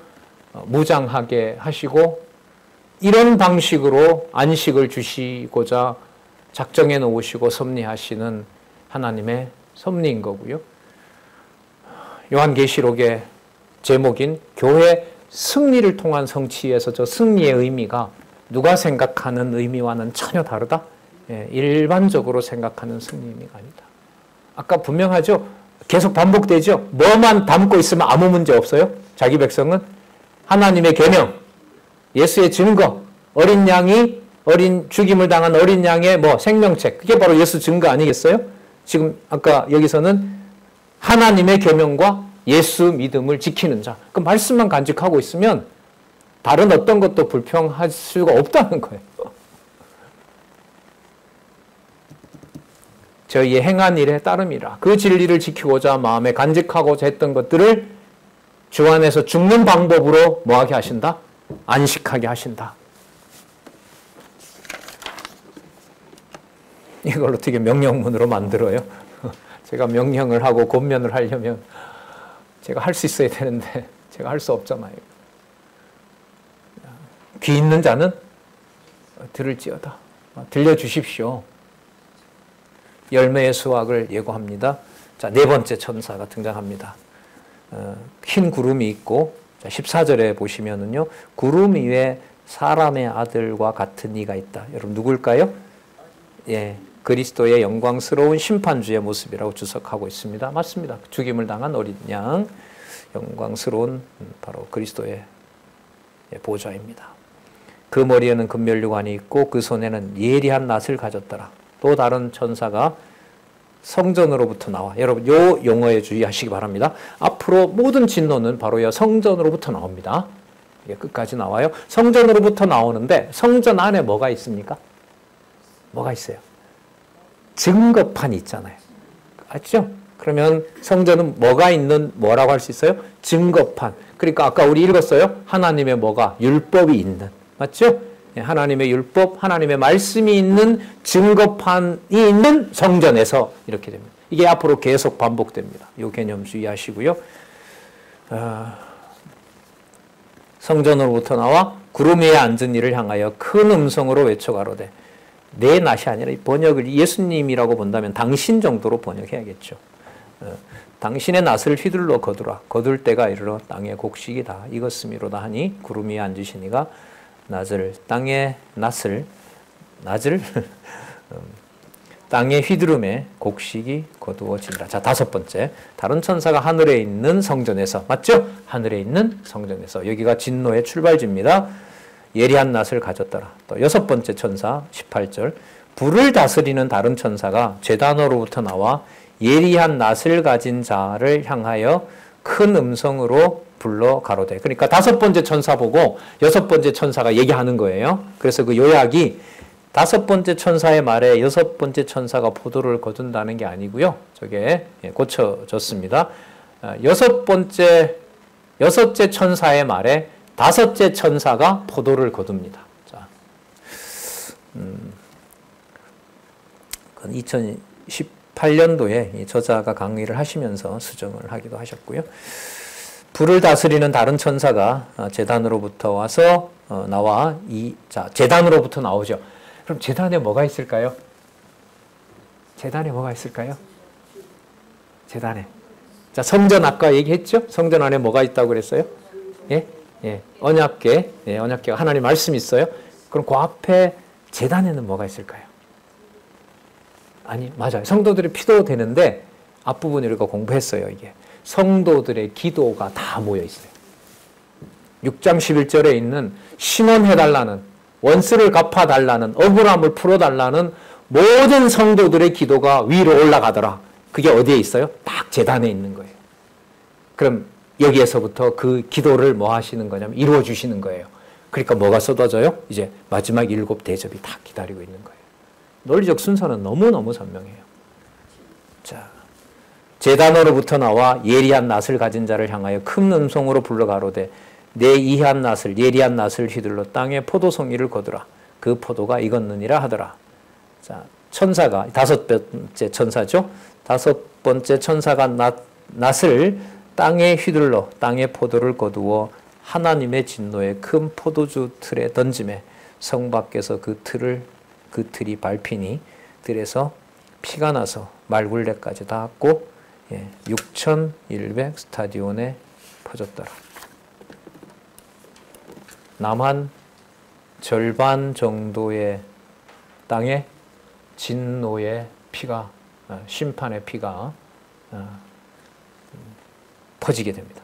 무장하게 하시고 이런 방식으로 안식을 주시고자 작정해 놓으시고 섭리하시는 하나님의 섭리인 거고요. 요한계시록의 제목인 교회 승리를 통한 성취에서 저 승리의 의미가 누가 생각하는 의미와는 전혀 다르다? 예, 일반적으로 생각하는 승리 의미가 아니다. 아까 분명하죠? 계속 반복되죠? 뭐만 담고 있으면 아무 문제 없어요? 자기 백성은 하나님의 계명, 예수의 증거, 어린 죽임을 당한 어린 양의 뭐 생명책, 그게 바로 예수 증거 아니겠어요? 지금 아까 여기서는 하나님의 계명과 예수 믿음을 지키는 자. 그 말씀만 간직하고 있으면 다른 어떤 것도 불평할 수가 없다는 거예요. 저희의 행한 일에 따름이라. 그 진리를 지키고자 마음에 간직하고자 했던 것들을 주 안에서 죽는 방법으로 뭐하게 하신다? 안식하게 하신다. 이걸 어떻게 명령문으로 만들어요? 제가 명령을 하고 권면을 하려면 제가 할 수 있어야 되는데 제가 할 수 없잖아요. 귀 있는 자는 들을지어다. 들려주십시오. 열매의 수확을 예고합니다. 자, 네 번째 천사가 등장합니다. 흰 구름이 있고, 자, 14절에 보시면은요, 구름 위에 사람의 아들과 같은 이가 있다. 여러분 누굴까요? 예, 그리스도의 영광스러운 심판주의 모습이라고 주석하고 있습니다. 맞습니다. 죽임을 당한 어린 양, 영광스러운 바로 그리스도의 보좌입니다. 그 머리에는 금면류관이 있고 그 손에는 예리한 낫을 가졌더라. 또 다른 천사가 성전으로부터 나와. 여러분 요 용어에 주의하시기 바랍니다. 앞으로 모든 진노는 바로 이 성전으로부터 나옵니다. 이게 끝까지 나와요. 성전으로부터 나오는데 성전 안에 뭐가 있습니까? 뭐가 있어요? 증거판이 있잖아요. 맞죠? 그러면 성전은 뭐가 있는 뭐라고 할 수 있어요? 증거판. 그러니까 아까 우리 읽었어요. 하나님의 뭐가? 율법이 있는. 맞죠? 하나님의 율법, 하나님의 말씀이 있는 증거판이 있는 성전에서 이렇게 됩니다. 이게 앞으로 계속 반복됩니다. 이 개념 주의하시고요. 성전으로부터 나와 구름 위에 앉은 이를 향하여 큰 음성으로 외쳐 가로되. 내 낫이 아니라 번역을 예수님이라고 본다면 당신 정도로 번역해야겠죠. 당신의 낫을 휘둘러 거두라. 거둘 때가 이르러 땅의 곡식이다. 익었음이로다 하니 구름 위에 앉으신 이가 땅의 낫을 땅의 휘두름에 곡식이 거두어지리라. 자, 다섯 번째. 다른 천사가 하늘에 있는 성전에서, 맞죠? 하늘에 있는 성전에서. 여기가 진노의 출발지입니다. 예리한 낫을 가졌더라. 또 여섯 번째 천사 18절. 불을 다스리는 다른 천사가 제단으로부터 나와 예리한 낫을 가진 자를 향하여 큰 음성으로 불러 가로되. 그러니까 다섯 번째 천사 보고 여섯 번째 천사가 얘기하는 거예요. 그래서 그 요약이 다섯 번째 천사의 말에 여섯 번째 천사가 포도를 거둔다는 게 아니고요. 저게 고쳐졌습니다. 여섯째 천사의 말에 다섯째 천사가 포도를 거둡니다. 자, 2018년도에 이 저자가 강의를 하시면서 수정을 하기도 하셨고요. 불을 다스리는 다른 천사가 제단으로부터 와서 나와 제단으로부터 나오죠. 그럼 제단에 뭐가 있을까요? 제단에 뭐가 있을까요? 제단에. 자, 성전 아까 얘기했죠? 성전 안에 뭐가 있다고 그랬어요? 예? 예. 언약궤. 예, 언약궤가 하나님 말씀이 있어요. 그럼 그 앞에 제단에는 뭐가 있을까요? 아니, 맞아요. 성도들의 피도 되는데 앞부분을 우리가 공부했어요, 이게. 성도들의 기도가 다 모여 있어요. 6장 11절에 있는 신원해달라는, 원수를 갚아달라는, 억울함을 풀어달라는 모든 성도들의 기도가 위로 올라가더라. 그게 어디에 있어요? 딱 제단에 있는 거예요. 그럼 여기에서부터 그 기도를 뭐 하시는 거냐면 이루어 주시는 거예요. 그러니까 뭐가 쏟아져요? 이제 마지막 7 대접이 다 기다리고 있는 거예요. 논리적 순서는 너무너무 선명해요. 자, 제단으로부터 나와 예리한 낫을 가진 자를 향하여 큰 음성으로 불러 가로되 내 이한 낫을 예리한 낫을 휘둘러 땅에 포도송이를 거두라. 그 포도가 익었느니라 하더라. 자, 천사가 5번째 천사죠. 5번째 천사가 낫을 땅에 휘둘러 땅에 포도를 거두어 하나님의 진노의 큰 포도주 틀에 던짐에 성 밖에서 그 틀이 밟히니 들에서 피가 나서 말굴레까지 닿았고 6,100 스타디온에 퍼졌더라. 남한 절반 정도의 땅에 진노의 피가, 심판의 피가 퍼지게 됩니다.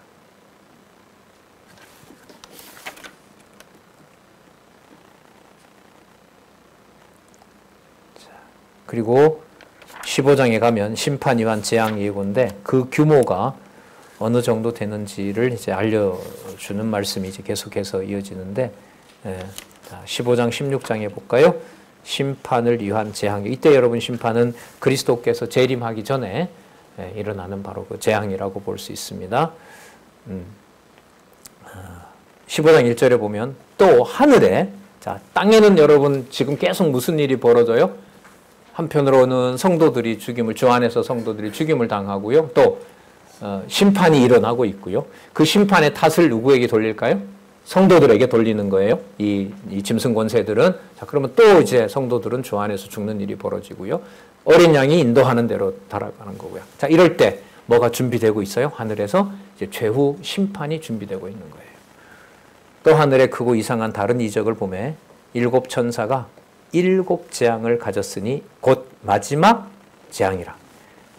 그리고 15장에 가면 심판 이한 재앙 예고인데 그 규모가 어느 정도 되는지를 이제 알려주는 말씀이 이제 계속해서 이어지는데, 15장 16장에 볼까요? 심판을 위한 재앙. 이때 여러분 심판은 그리스도께서 재림하기 전에 일어나는 바로 그 재앙이라고 볼 수 있습니다. 15장 1절에 보면 또 하늘에, 자, 땅에는 여러분 지금 계속 무슨 일이 벌어져요? 한편으로는 성도들이 주 안에서 성도들이 죽임을 당하고요. 또 심판이 일어나고 있고요. 그 심판의 탓을 누구에게 돌릴까요? 성도들에게 돌리는 거예요. 이 짐승 권세들은. 자, 그러면 또 이제 성도들은 주 안에서 죽는 일이 벌어지고요. 어린 양이 인도하는 대로 달아가는 거고요. 자, 이럴 때 뭐가 준비되고 있어요? 하늘에서 이제 최후 심판이 준비되고 있는 거예요. 또 하늘에 크고 이상한 다른 이적을 보매 7 천사가 7 재앙을 가졌으니 곧 마지막 재앙이라.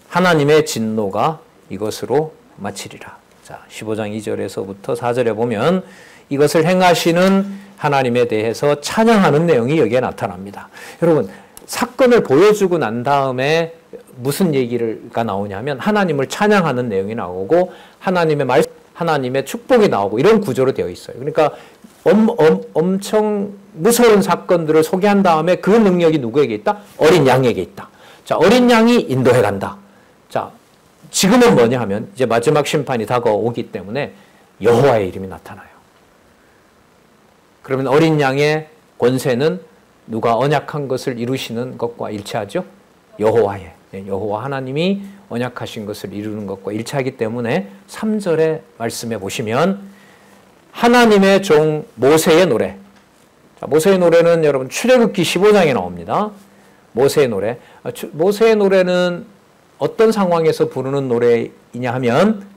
하나님의 진노가 이것으로 마치리라. 자, 15장 2절에서부터 4절에 보면 이것을 행하시는 하나님에 대해서 찬양하는 내용이 여기에 나타납니다. 여러분, 사건을 보여주고 난 다음에 무슨 얘기가 나오냐면 하나님을 찬양하는 내용이 나오고 하나님의 축복이 나오고 이런 구조로 되어 있어요. 그러니까 엄청 무서운 사건들을 소개한 다음에 그 능력이 누구에게 있다? 어린 양에게 있다. 자, 어린 양이 인도해 간다. 자, 지금은 뭐냐 하면 이제 마지막 심판이 다가오기 때문에 여호와의 이름이 나타나요. 그러면 어린 양의 권세는 누가 언약한 것을 이루시는 것과 일치하죠? 여호와의. 여호와 하나님이 언약하신 것을 이루는 것과 일치하기 때문에 3절의 말씀에 보시면 하나님의 종 모세의 노래. 자, 모세의 노래는 여러분 출애굽기 15장에 나옵니다. 모세의 노래. 모세의 노래는 어떤 상황에서 부르는 노래이냐 하면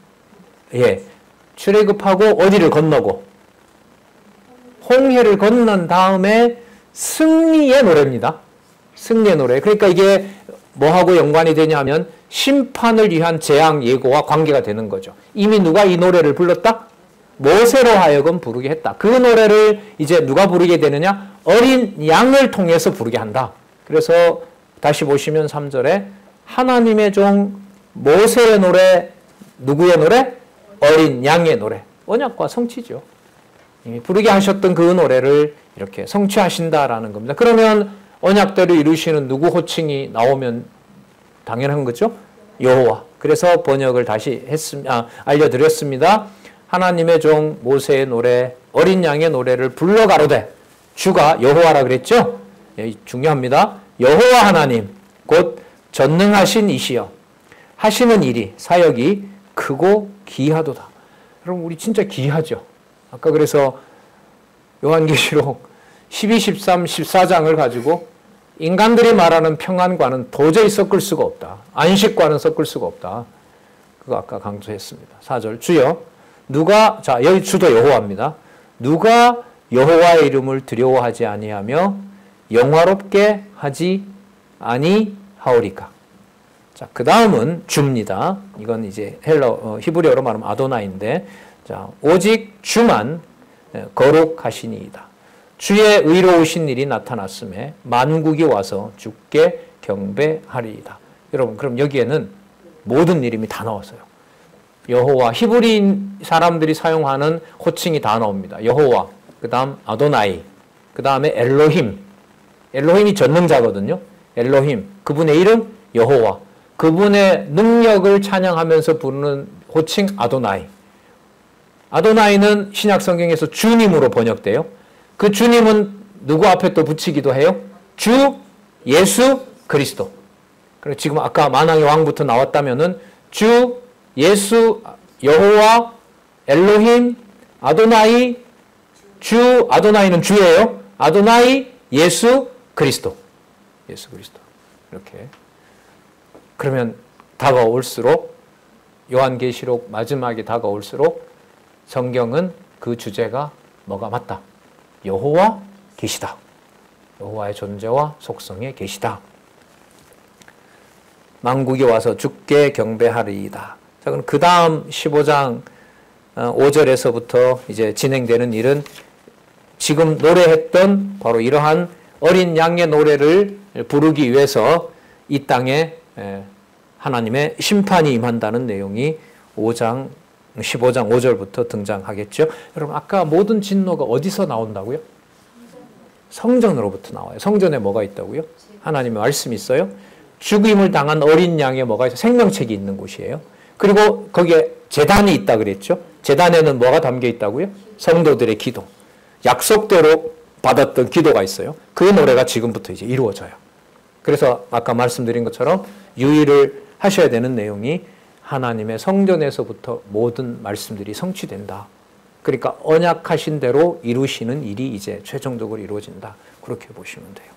출애굽하고 어디를 건너고 홍해를 건넌 다음에 승리의 노래입니다. 승리의 노래. 그러니까 이게 뭐하고 연관이 되냐 하면 심판을 위한 재앙 예고와 관계가 되는 거죠. 이미 누가 이 노래를 불렀다? 모세로 하여금 부르게 했다. 그 노래를 이제 누가 부르게 되느냐? 어린 양을 통해서 부르게 한다. 그래서 다시 보시면 3절에 하나님의 종 모세의 노래, 누구의 노래? 어린 양의 노래. 언약과 성취죠. 이미 부르게 하셨던 그 노래를 이렇게 성취하신다라는 겁니다. 그러면 언약대로 이루시는 누구 호칭이 나오면 당연한 거죠? 여호와. 그래서 번역을 다시 알려드렸습니다. 하나님의 종 모세의 노래, 어린 양의 노래를 불러 가로되 주가 여호와라 그랬죠? 중요합니다. 여호와 하나님 곧 전능하신 이시여 하시는 일이 사역이 크고 귀하도다. 여러분 우리 진짜 귀하죠? 아까 그래서 요한계시록 12, 13, 14장을 가지고 인간들이 말하는 평안과는 도저히 섞을 수가 없다. 안식과는 섞을 수가 없다. 그거 아까 강조했습니다. 4절 주여 누가, 자 여기 주도 여호와입니다. 누가 여호와의 이름을 두려워하지 아니하며 영화롭게 하지 아니하오리까. 자, 그 다음은 주입니다. 이건 이제 히브리어로 말하면 아도나인데, 자, 오직 주만 거룩하시니이다. 주의 의로우신 일이 나타났음에 만국이 와서 주께 경배하리이다. 여러분, 그럼 여기에는 모든 이름이 다 나왔어요. 여호와, 히브리인 사람들이 사용하는 호칭이 다 나옵니다. 여호와, 그 다음 아도나이, 그 다음에 엘로힘. 엘로힘이 전능자거든요. 엘로힘, 그분의 이름 여호와, 그분의 능력을 찬양하면서 부르는 호칭 아도나이. 아도나이는 신약 성경에서 주님으로 번역돼요. 그 주님은 누구 앞에 또 붙이기도 해요? 주 예수 그리스도. 그리고 지금 아까 만왕의 왕부터 나왔다면은 주 예수 여호와 엘로힘 아도나이, 주 아도나이는 주예요. 아도나이 예수 그리스도. 예수 그리스도. 이렇게. 그러면 다가올수록, 요한계시록 마지막에 다가올수록 성경은 그 주제가 뭐가 맞다? 여호와 계시다. 여호와의 존재와 속성에 계시다. 만국이 와서 주께 경배하리이다. 자, 그럼 그 다음 15장 5절에서부터 이제 진행되는 일은 지금 노래했던 바로 이러한 어린 양의 노래를 부르기 위해서 이 땅에 하나님의 심판이 임한다는 내용이 15장 5절부터 등장하겠죠. 여러분, 아까 모든 진노가 어디서 나온다고요? 성전으로부터 나와요. 성전에 뭐가 있다고요? 하나님의 말씀이 있어요. 죽임을 당한 어린 양의 뭐가 있어요? 생명책이 있는 곳이에요. 그리고 거기에 제단이 있다 그랬죠. 제단에는 뭐가 담겨 있다고요? 성도들의 기도. 약속대로 받았던 기도가 있어요. 그 노래가 지금부터 이제 이루어져요. 그래서 아까 말씀드린 것처럼 유의를 하셔야 되는 내용이 하나님의 성전에서부터 모든 말씀들이 성취된다. 그러니까 언약하신 대로 이루시는 일이 이제 최종적으로 이루어진다. 그렇게 보시면 돼요.